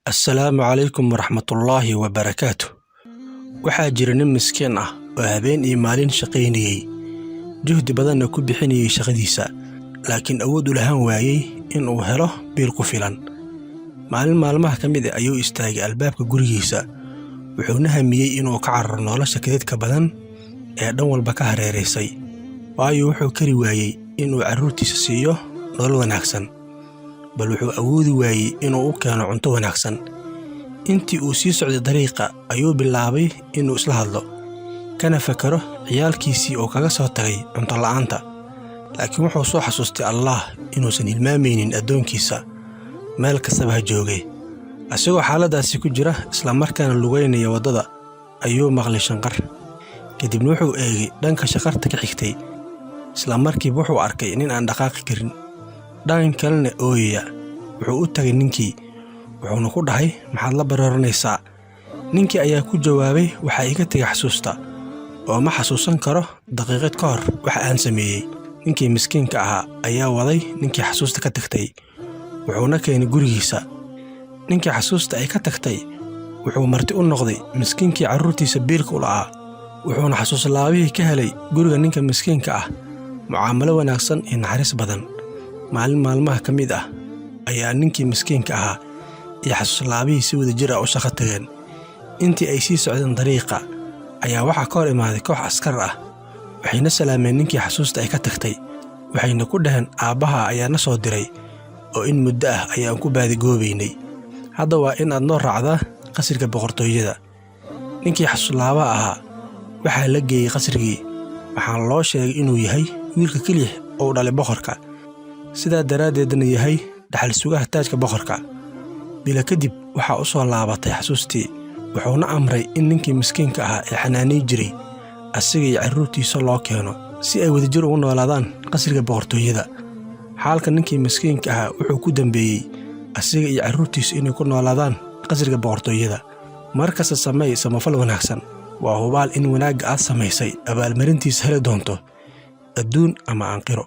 Assalaamu calaykum waraxmatullaahi wabarakaatuh. Waxaa jira nin miskiin ah oo habeen iyo maalin shaqaynayay, juhdi badanna ku bixinayay shaqadiisa, laakiin awood u lahaan waayay in uu helo biil ku filan. Maalin maalmaha ka mid ah ayuu istaagay albaabka gurigiisa, wuxuuna hamiyey inuu ka cararo nolosha kadeedka badan ee dhan walba ka hareeraysay, waayo wuxuu kari waayey inuu carruurtiisa siiyo nolol wanaagsan, bal wuxuu awoodi waayey inuu u keeno cunto wanaagsan. Intii uu sii socday dariiqa ayuu bilaabay inuu isla hadlo, kana fakaro ciyaalkiisii oo kaga soo tagay cunto la'aanta. Laakiin wuxuu soo xasuustay Allah inuusan hilmaamaynin addoonkiisa meel kastaba ha joogay. Asagoo xaaladaasi ku jira isla markaana lugaynaya waddada ayuu maqlay shanqar. Kadibna wuxuu eegay dhanka shaqarta ka xigtay, isla markiiba wuxuu arkay nin aan dhaqaaqi karin, dhanka kalena ooyaya. Wuxuu u tagay ninkii, wuxuuna ku dhahay, maxaad la barooranaysaa? Ninkii ayaa ku jawaabay, waxaa iga tegay xasuusta oo ma xasuusan karo daqiiqad ka hor waxa aan sameeyey. Ninkii miskiinka ahaa ayaa waday ninkii xasuusta ka tagtay, wuxuuna keenay gurigiisa. Ninkii xasuusta ay ka tagtay wuxuu marti u noqday miskiinkii carruurtiisa biilka u la'aa, wuxuuna xasuus laabihii ka helay guriga ninka miskiinka ah mucaamalo wanaagsan iyo naxariis badan. Maalin maalmaha ka mid ah ayaa ninkii miskiinka ahaa iyo xasuus laabihii si wadajir ah u shaqo tageen. Intii ay sii socdeen dariiqa ayaa waxaa ka hor imaaday koox askar ah, waxayna salaameen ninkii xasuusta ay ka tagtay, waxayna ku dhaheen, aabbaha ayaa na soo diray oo in muddo ah ayaan ku baadigoobaynay. Hadda waa in aad noo raacdaa qasriga boqortooyada. Ninkii xasuus laabaha ahaa waxaa la geeyey qasrigii, waxaana loo sheegay inuu yahay wiilka keliya oo u dhalay boqorka, sidaa daraaddeedna yahay dhaxal sugaha taajka boqorka. Bila kadib waxaa u soo laabatay xasuustii, wuxuuna amray in ninkii miskiinka ahaa ee xanaanay jiray asiga iyo carruurtiisa loo keeno si ay wadajir ugu noolaadaan qasriga boqortooyada. Xaalka ninkii miskiinka ahaa wuxuu ku dambeeyey asiga iyo carruurtiisa inay ku noolaadaan qasriga boqortooyada. Markasta sameey samafal wanaagsan, waa hubaal in wanaagga aad samaysay abaalmarintiisa heli doonto adduun ama aakhiro.